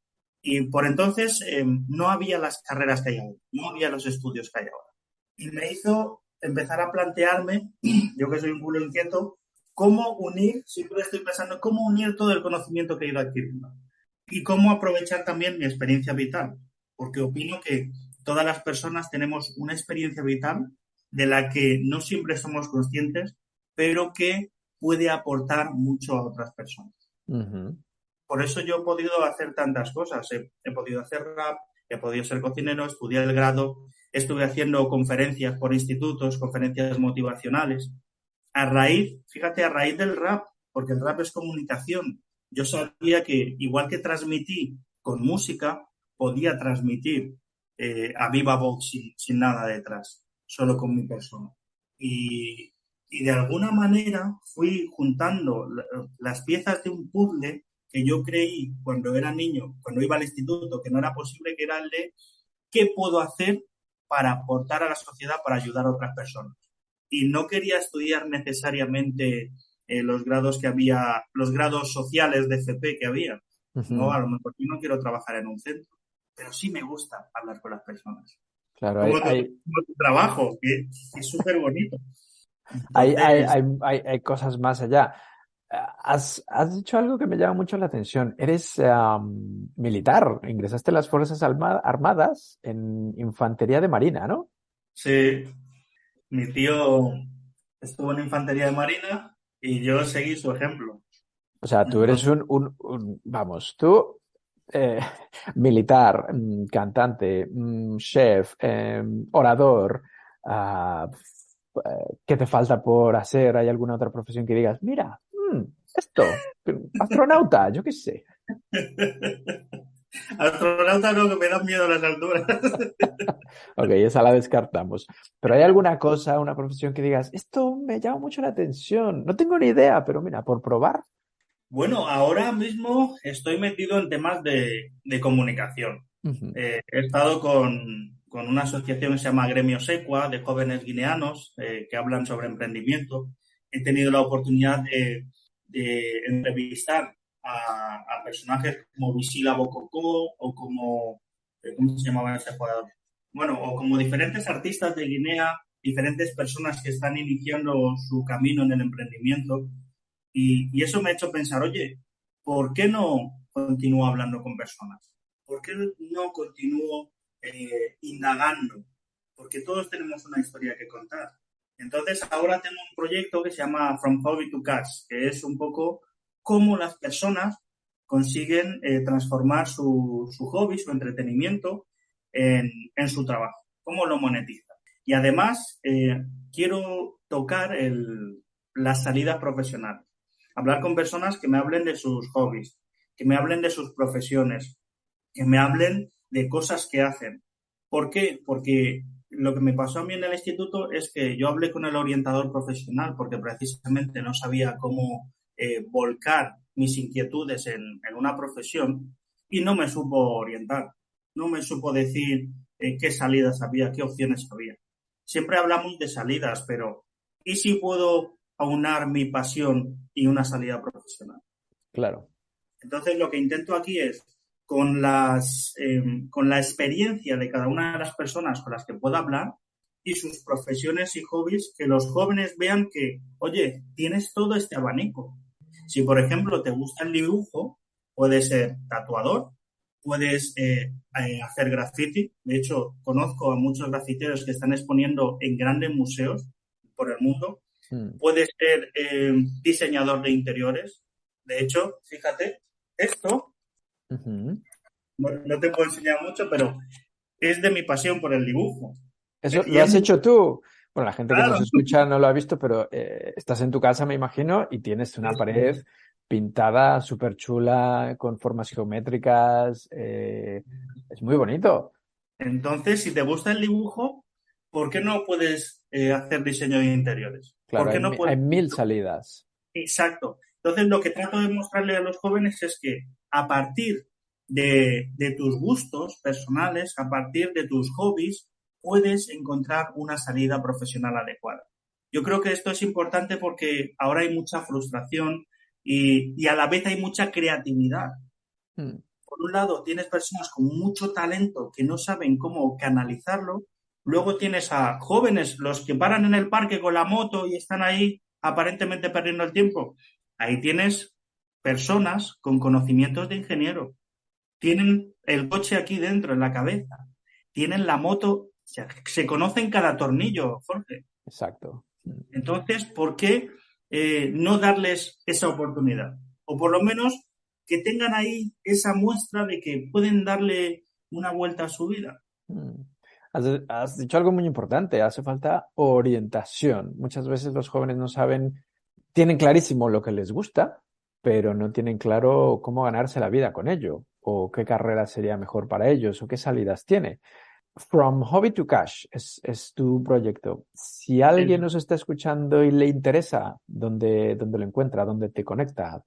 Y por entonces no había las carreras que hay ahora, no había los estudios que hay ahora. Y me hizo empezar a plantearme, yo que soy un culo inquieto, cómo unir, siempre estoy pensando, cómo unir todo el conocimiento que he ido adquiriendo y cómo aprovechar también mi experiencia vital, porque opino que todas las personas tenemos una experiencia vital de la que no siempre somos conscientes, pero que puede aportar mucho a otras personas. Ujú. Por eso yo he podido hacer tantas cosas. He podido hacer rap, he podido ser cocinero, estudiar el grado, estuve haciendo conferencias por institutos, conferencias motivacionales. Fíjate, a raíz del rap, porque el rap es comunicación. Yo sabía que igual que transmití con música, podía transmitir a viva voz sin nada detrás, solo con mi persona. Y, y de alguna manera fui juntando las piezas de un puzzle que yo creí cuando era niño, cuando iba al instituto, que no era posible, que era el de qué puedo hacer para aportar a la sociedad, para ayudar a otras personas. Y no quería estudiar necesariamente los grados que había, los grados sociales de FP que había. No, Ujú. a lo mejor yo no quiero trabajar en un centro, pero sí me gusta hablar con las personas. Claro, Como tu trabajo, que es súper bonito. hay, hay, Entonces, hay, hay cosas más allá. Has dicho algo que me llama mucho la atención. Eres militar, ingresaste a las Fuerzas Armadas en Infantería de Marina, ¿no? sí, mi tío estuvo en infantería de marina y yo seguí su ejemplo. O sea, tú eres Entonces, vamos, tú, eh, militar, cantante, chef, orador, ah, ¿qué te falta por hacer? ¿Hay alguna otra profesión que digas, mira, esto, astronauta, yo qué sé? astronauta no, que me dan miedo las alturas. Ok, esa la descartamos. Pero ¿hay alguna cosa, una profesión que digas, esto me llama mucho la atención? No tengo ni idea, pero mira, por probar. Bueno, ahora mismo estoy metido en temas de comunicación. Ujú. He estado con una asociación que se llama Gremio Secua, de jóvenes guineanos que hablan sobre emprendimiento. He tenido la oportunidad de entrevistar a personajes como Visila Bokoko o como, ¿cómo se llamaba ese jugador? Bueno, o como diferentes artistas de Guinea, diferentes personas que están iniciando su camino en el emprendimiento. Y eso me ha hecho pensar, oye, ¿por qué no continúo hablando con personas? ¿Por qué no continúo indagando? Porque todos tenemos una historia que contar. Entonces, ahora tengo un proyecto que se llama From Hobby to Cash, que es un poco cómo las personas consiguen transformar su hobby, su entretenimiento en su trabajo, cómo lo monetizan. Y además, quiero tocar las salidas profesionales, hablar con personas que me hablen de sus hobbies, que me hablen de sus profesiones, que me hablen de cosas que hacen. ¿Por qué? Porque lo que me pasó a mí en el instituto es que yo hablé con el orientador profesional porque precisamente no sabía cómo volcar mis inquietudes en una profesión y no me supo orientar, no me supo decir qué salidas había, qué opciones había. Siempre hablamos de salidas, pero ¿y si puedo aunar mi pasión y una salida profesional? Claro. Entonces, lo que intento aquí es, con la experiencia de cada una de las personas con las que pueda hablar y sus profesiones y hobbies, que los jóvenes vean que, oye, tienes todo este abanico. Si, por ejemplo, te gusta el dibujo, puedes ser tatuador, puedes hacer graffiti. De hecho, conozco a muchos grafiteros que están exponiendo en grandes museos por el mundo. Puedes ser diseñador de interiores. De hecho, fíjate, esto no te puedo enseñar mucho, pero es de mi pasión por el dibujo. Eso Y lo has hecho tú. Bueno, la gente que claro, nos escucha no lo ha visto, pero estás en tu casa, me imagino, y tienes una pared pintada súper chula, con formas geométricas. Es muy bonito. entonces, si te gusta el dibujo, ¿por qué no puedes hacer diseño de interiores? ¿Por Claro, qué no hay puedes? 1000 salidas. Exacto. Entonces, lo que trato de mostrarle a los jóvenes es que a partir de tus gustos personales, a partir de tus hobbies, puedes encontrar una salida profesional adecuada. Yo creo que esto es importante porque ahora hay mucha frustración y a la vez hay mucha creatividad. Mm, Por un lado, tienes personas con mucho talento que no saben cómo canalizarlo. Luego tienes a jóvenes, los que paran en el parque con la moto y están ahí aparentemente perdiendo el tiempo. Ahí tienes personas con conocimientos de ingeniero. Tienen el coche aquí dentro, en la cabeza. Tienen la moto. O sea, se conocen cada tornillo, Jorge. exacto. Entonces, ¿por qué no darles esa oportunidad? O por lo menos que tengan ahí esa muestra de que pueden darle una vuelta a su vida. Mm. Has dicho algo muy importante, hace falta orientación. Muchas veces los jóvenes no saben, tienen clarísimo lo que les gusta, pero no tienen claro cómo ganarse la vida con ello, o qué carrera sería mejor para ellos, o qué salidas tiene. From Hobby to Cash es tu proyecto. Si alguien nos está escuchando y le interesa, ¿dónde lo encuentra? ¿Dónde te conecta?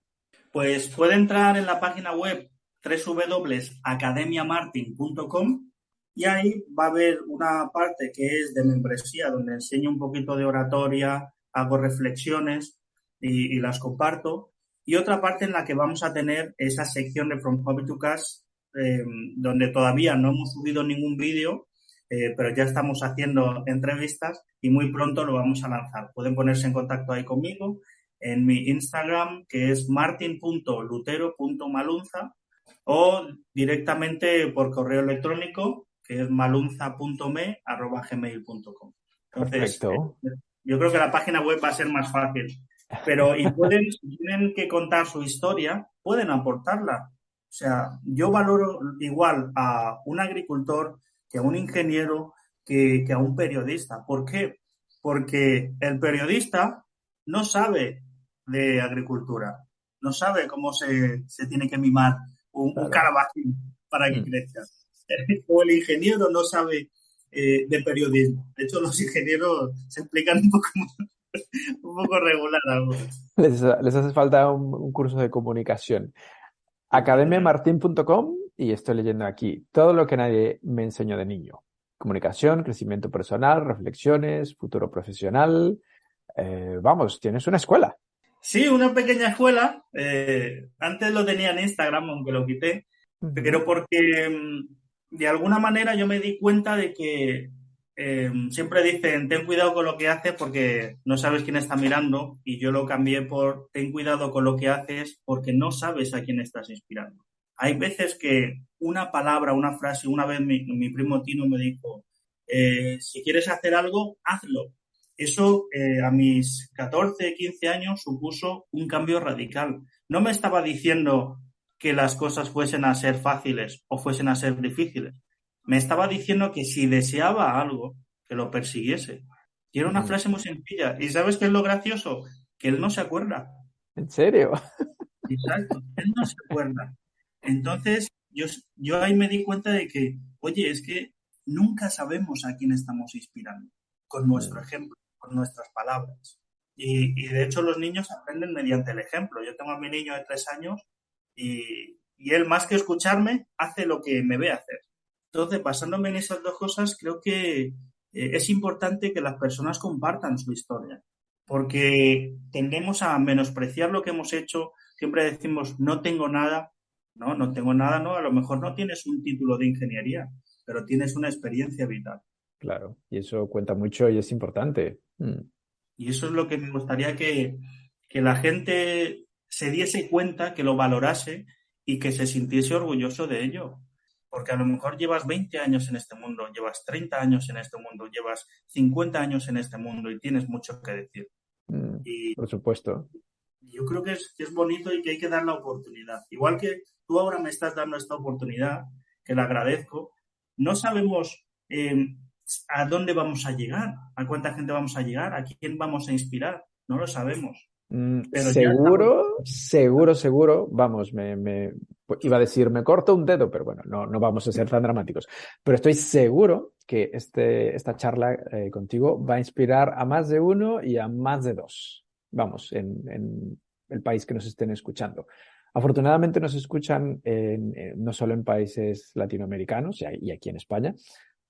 Pues puede entrar en la página web www.academiamartin.com y ahí va a haber una parte que es de membresía, donde enseño un poquito de oratoria, hago reflexiones y las comparto. Y otra parte en la que vamos a tener esa sección de From Hobby to Cash, donde todavía no hemos subido ningún vídeo, pero ya estamos haciendo entrevistas y muy pronto lo vamos a lanzar. Pueden ponerse en contacto ahí conmigo en mi Instagram, que es martin.lutero.malunza, o directamente por correo electrónico, que es malunza.me@gmail.com. Entonces, Perfecto. yo creo que la página web va a ser más fácil. Pero, si tienen que contar su historia, pueden aportarla. O sea, yo valoro igual a un agricultor que a un ingeniero, que a un periodista. ¿Por qué? Porque el periodista no sabe de agricultura, no sabe cómo se tiene que mimar un Claro. calabacín para que Mm. crezca. O el ingeniero no sabe de periodismo. De hecho, los ingenieros se explican un poco regular algo. Les hace falta un curso de comunicación. Academiamartin.com y estoy leyendo aquí todo lo que nadie me enseñó de niño. Comunicación, crecimiento personal, reflexiones, futuro profesional. Vamos, tienes una escuela. Sí, una pequeña escuela. Antes lo tenía en Instagram, aunque lo quité, Ujú. pero porque de alguna manera yo me di cuenta de que siempre dicen, ten cuidado con lo que haces porque no sabes quién está mirando, y yo lo cambié por ten cuidado con lo que haces porque no sabes a quién estás inspirando. Hay veces que una palabra, una frase, una vez mi primo Tino me dijo, si quieres hacer algo, hazlo. Eso a mis 14, 15 años supuso un cambio radical. No me estaba diciendo que las cosas fuesen a ser fáciles o fuesen a ser difíciles. Me estaba diciendo que si deseaba algo, que lo persiguiese. Y era una Mm. frase muy sencilla. ¿Y sabes qué es lo gracioso? Que él no se acuerda. ¿En serio? Exacto, él no se acuerda. Entonces, yo ahí me di cuenta de que, oye, es que nunca sabemos a quién estamos inspirando con nuestro Mm, ejemplo, con nuestras palabras. Y de hecho los niños aprenden mediante el ejemplo. Yo tengo a mi niño de 3 años y él, más que escucharme, hace lo que me ve hacer. Entonces, basándome en esas dos cosas, creo que es importante que las personas compartan su historia, porque tendemos a menospreciar lo que hemos hecho. Siempre decimos, no tengo nada. No, no tengo nada, no. A lo mejor no tienes un título de ingeniería, pero tienes una experiencia vital. claro, y eso cuenta mucho y es importante. Y eso es lo que me gustaría que la gente se diese cuenta, que lo valorase y que se sintiese orgulloso de ello. Porque a lo mejor llevas 20 años en este mundo, llevas 30 años en este mundo, llevas 50 años en este mundo y tienes mucho que decir. Y Por supuesto. yo creo que es bonito y que hay que dar la oportunidad. Igual que tú ahora me estás dando esta oportunidad, que la agradezco, no sabemos a dónde vamos a llegar, a cuánta gente vamos a llegar, a quién vamos a inspirar, no lo sabemos. Pero ya estamos. Seguro, seguro, seguro, vamos, pues iba a decir, me corto un dedo, pero bueno, no vamos a ser tan dramáticos. Pero estoy seguro que esta charla contigo va a inspirar a más de uno y a más de dos. Vamos, en el país que nos estén escuchando. Afortunadamente nos escuchan no solo en países latinoamericanos y aquí en España.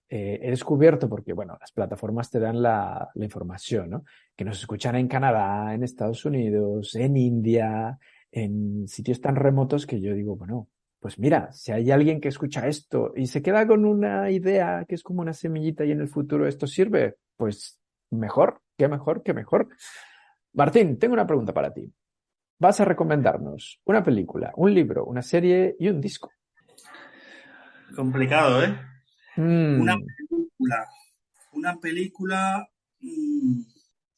He descubierto, porque bueno, las plataformas te dan la información, ¿no? Que nos escuchan en Canadá, en Estados Unidos, en India, en sitios tan remotos que yo digo, bueno, pues mira, si hay alguien que escucha esto y se queda con una idea que es como una semillita y en el futuro esto sirve, pues mejor, qué mejor, qué mejor. Martín, tengo una pregunta para ti. Vas a recomendarnos una película, un libro, una serie y un disco. Complicado, ¿eh? Una Mm, película. Una película,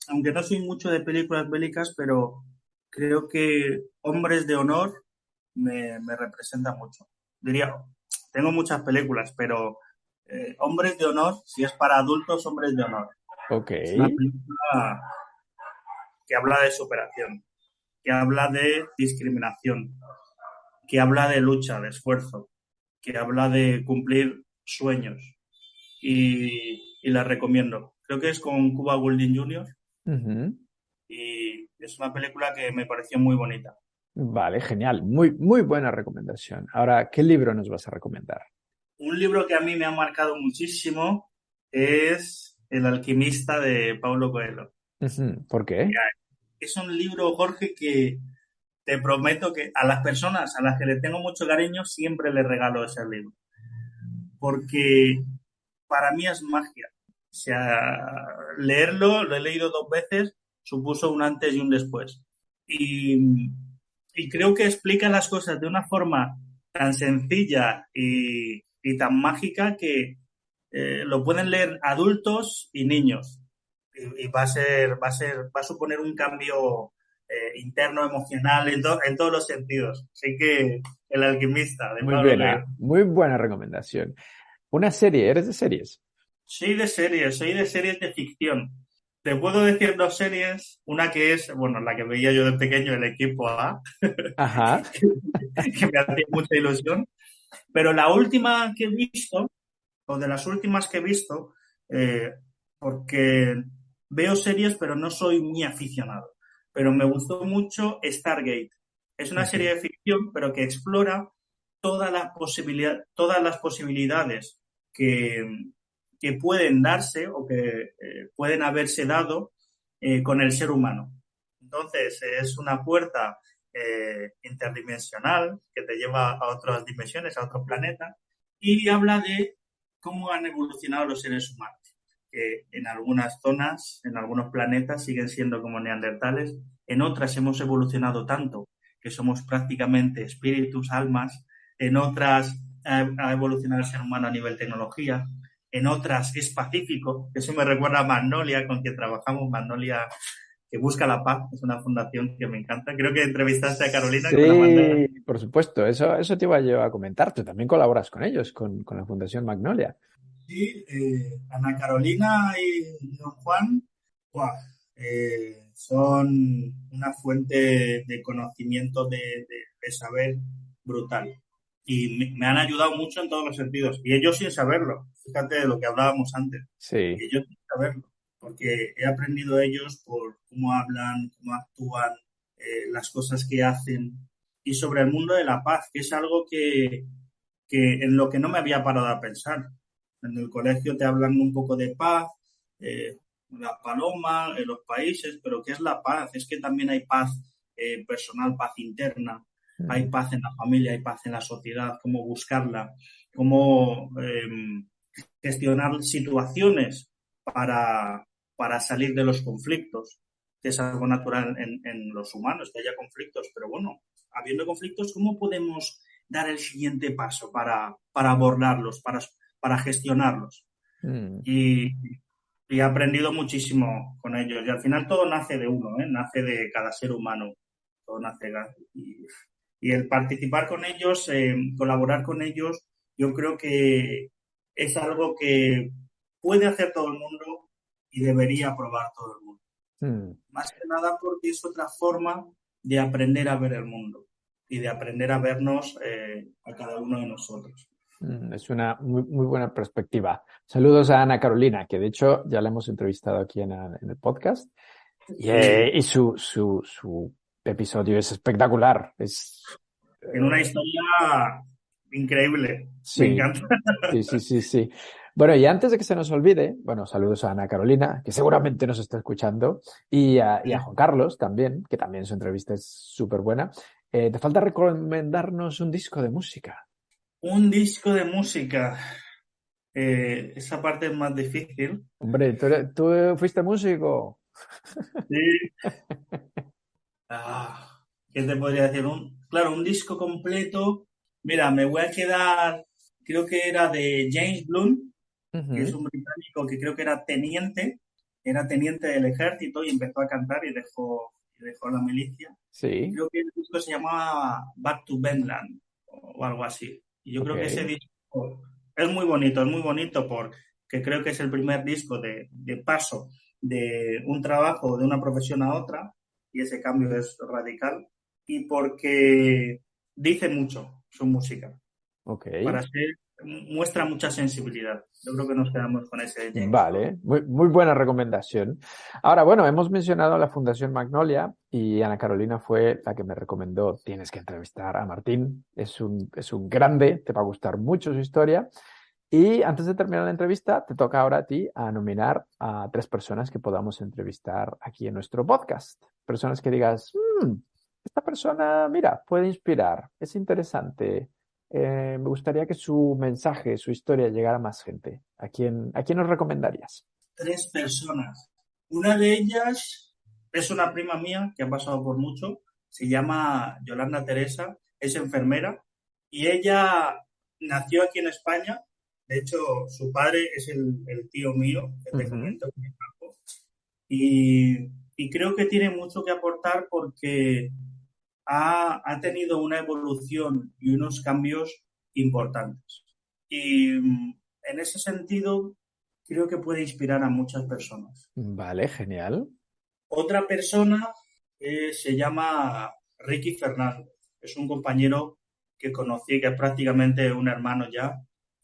aunque no soy mucho de películas bélicas, pero creo que Hombres de Honor me representa mucho. Diría, tengo muchas películas, pero Hombres de Honor, si es para adultos, Hombres de Honor. ok. Es una película que habla de superación, que habla de discriminación, que habla de lucha, de esfuerzo, que habla de cumplir sueños y la recomiendo. Creo que es con Cuba Gooding Jr. Ujú. y es una película que me pareció muy bonita. Vale, genial. Muy, muy buena recomendación. Ahora, ¿qué libro nos vas a recomendar? Un libro que a mí me ha marcado muchísimo es El alquimista de Paulo Coelho. Ujú. ¿Por qué? Es un libro, Jorge, que te prometo que a las personas a las que le tengo mucho cariño siempre les regalo ese libro. Porque para mí es magia. O sea, leerlo, lo he leído 2 veces, supuso un antes y un después. Y, y creo que explica las cosas de una forma tan sencilla y tan mágica que lo pueden leer adultos y niños. Y va a suponer un cambio interno, emocional, en todos los sentidos. Así que El alquimista de Pablo Coelho. Muy buena recomendación. Una serie, ¿eres de series? Soy de series de ficción. Te puedo decir 2 series, una que es, bueno, la que veía yo de pequeño, El Equipo A, Ajá. que me hacía mucha ilusión, pero la última que he visto, o de las últimas que he visto, eh, porque veo series pero no soy muy aficionado, pero me gustó mucho Stargate. Es una serie Ujú. de ficción, pero que explora todas las posibilidades que, que pueden darse o que pueden haberse dado con el ser humano. Entonces, es una puerta interdimensional que te lleva a otras dimensiones, a otros planetas, y habla de cómo han evolucionado los seres humanos, que en algunas zonas, en algunos planetas, siguen siendo como neandertales, en otras hemos evolucionado tanto que somos prácticamente espíritus, almas, en otras ha evolucionado el ser humano a nivel tecnología, en otras es pacífico, eso me recuerda a Magnolia, con quien trabajamos, Magnolia que busca la paz, es una fundación que me encanta. Creo que entrevistaste a Carolina que me la mandó. Sí, por supuesto. Eso te iba yo a comentar. Tú también colaboras con ellos, con la Fundación Magnolia. Sí, Ana Carolina y don Juan, ¡guau! Son una fuente de conocimiento, de saber brutal. Y me han ayudado mucho en todos los sentidos. Y ellos sin saberlo. fíjate de lo que hablábamos antes, Sí. que yo quiero saberlo, porque he aprendido de ellos por cómo hablan, cómo actúan, las cosas que hacen y sobre el mundo de la paz, que es algo que en lo que no me había parado a pensar. En el colegio te hablan un poco de paz, la paloma, en los países, pero ¿qué es la paz? Es que también hay paz personal, paz interna, hay Mm, paz en la familia, hay paz en la sociedad, cómo buscarla, cómo gestionar situaciones para, para salir de los conflictos, que es algo natural en los humanos, que haya conflictos, pero bueno, habiendo conflictos, ¿cómo podemos dar el siguiente paso para abordarlos, para gestionarlos? mm. Y, y he aprendido muchísimo con ellos. Y al final todo nace de uno, ¿eh? Nace de cada ser humano. Todo nace. Y el participar con ellos, colaborar con ellos, yo creo que es algo que puede hacer todo el mundo y debería probar todo el mundo. Mm. Más que nada porque es otra forma de aprender a ver el mundo y de aprender a vernos a cada uno de nosotros. Es una muy buena perspectiva. Saludos a Ana Carolina, que de hecho ya la hemos entrevistado aquí en el podcast. Y su episodio es espectacular. Tiene una historia increíble. Me Sí, encanta. sí. Bueno, y antes de que se nos olvide, bueno, saludos a Ana Carolina, que seguramente nos está escuchando, y a Juan Carlos también, que también su entrevista es súper buena. Te falta recomendarnos un disco de música. Un disco de música. Esa parte es más difícil. Hombre, tú fuiste músico. Sí. ¿Qué te podría decir? Claro, un disco completo. Mira, me voy a quedar, creo que era de James Blunt, que es Ujú. un británico que creo que era teniente del ejército y empezó a cantar y dejó la milicia. Sí, Creo que el disco se llamaba Back to Bedlam o algo así. Y yo creo que ese ok. disco es muy bonito porque creo que es el primer disco de paso de un trabajo, de una profesión a otra, y ese cambio es radical, y porque dice mucho su música. Ok, Para ser, muestra mucha sensibilidad. Yo creo que nos quedamos con ese James Bond. vale, muy buena recomendación. Ahora, bueno, hemos mencionado la Fundación Magnolia y Ana Carolina fue la que me recomendó, tienes que entrevistar a Martín, es un grande, te va a gustar mucho su historia. Y antes de terminar la entrevista, te toca ahora a ti a nominar a 3 personas que podamos entrevistar aquí en nuestro podcast. Personas que digas, esta persona, mira, puede inspirar, es interesante. Me gustaría que su mensaje, su historia llegara a más gente. ¿A quién nos recomendarías? 3 personas. Una de ellas es una prima mía que ha pasado por mucho. Se llama Yolanda Teresa, es enfermera y ella nació aquí en España. De hecho, su padre es el tío mío, que te Ujú, comento. Y creo que tiene mucho que aportar porque ha tenido una evolución y unos cambios importantes. Y en ese sentido, creo que puede inspirar a muchas personas. vale, genial. Otra persona se llama Ricky Fernández. Es un compañero que conocí, que es prácticamente un hermano ya,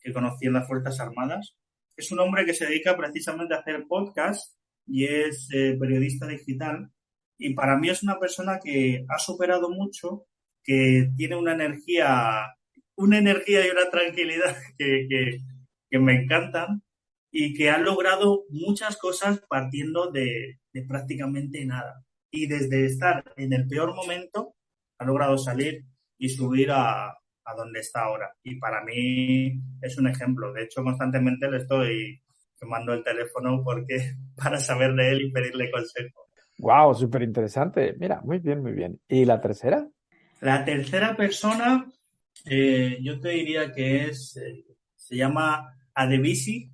que conocí en las Fuerzas Armadas. Es un hombre que se dedica precisamente a hacer podcast y es periodista digital. Y para mí es una persona que ha superado mucho, que tiene una energía y una tranquilidad que me encantan y que ha logrado muchas cosas partiendo de prácticamente nada. Y desde estar en el peor momento, ha logrado salir y subir a donde está ahora. Y para mí es un ejemplo. De hecho, constantemente le estoy tomando el teléfono porque para saber de él y pedirle consejo. Wow, súper interesante. Mira, muy bien, muy bien. ¿Y la tercera? La tercera persona, yo te diría que se llama Adebisi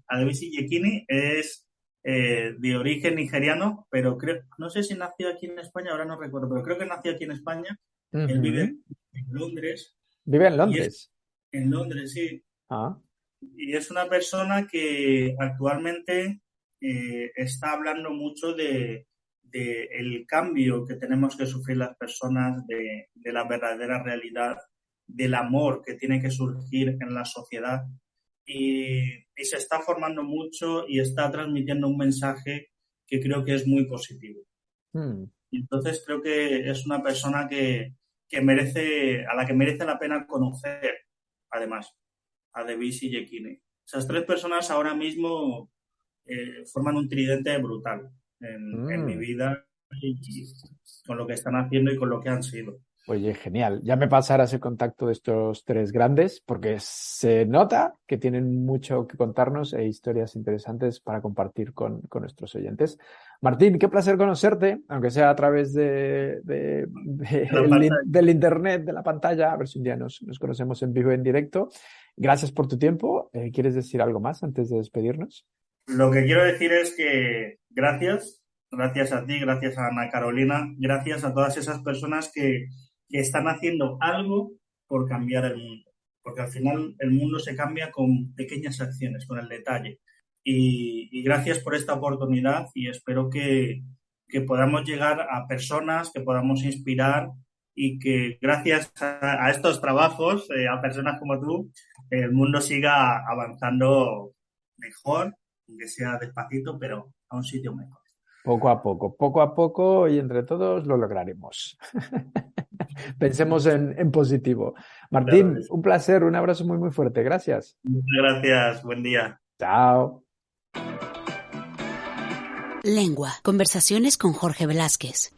Yekini, es de origen nigeriano, pero creo, no sé si nació aquí en España, ahora no recuerdo, pero creo que nació aquí en España. Él vive Ujú. en Londres Vive en y es Londres. en Londres, sí, Ah, y es una persona que actualmente está hablando mucho de el cambio que tenemos que sufrir las personas, de la verdadera realidad, del amor que tiene que surgir en la sociedad y se está formando mucho y está transmitiendo un mensaje que creo que es muy positivo. Y entonces creo que es una persona a la que merece la pena conocer, además, a Davis y Yekine. Esas tres personas ahora mismo forman un tridente brutal en mi vida y con lo que están haciendo y con lo que han sido. Oye, genial. Ya me pasarás el contacto de estos tres grandes porque se nota que tienen mucho que contarnos e historias interesantes para compartir con nuestros oyentes. Martín, qué placer conocerte, aunque sea a través del internet, de la pantalla. A ver si un día nos conocemos en vivo y en directo. Gracias por tu tiempo. ¿Quieres decir algo más antes de despedirnos? Lo que quiero decir es que gracias a ti, gracias a Ana Carolina, gracias a todas esas personas que están haciendo algo por cambiar el mundo. Porque al final el mundo se cambia con pequeñas acciones, con el detalle. Y gracias por esta oportunidad y espero que podamos llegar a personas, que podamos inspirar y que gracias a estos trabajos, a personas como tú, el mundo siga avanzando mejor, aunque sea despacito, pero a un sitio mejor. Poco a poco y entre todos lo lograremos. Pensemos en positivo. Martín, Claro, un placer, un abrazo muy, muy fuerte. Gracias. muchas gracias, buen día. Chao. Lengua. Conversaciones con Jorge Velázquez.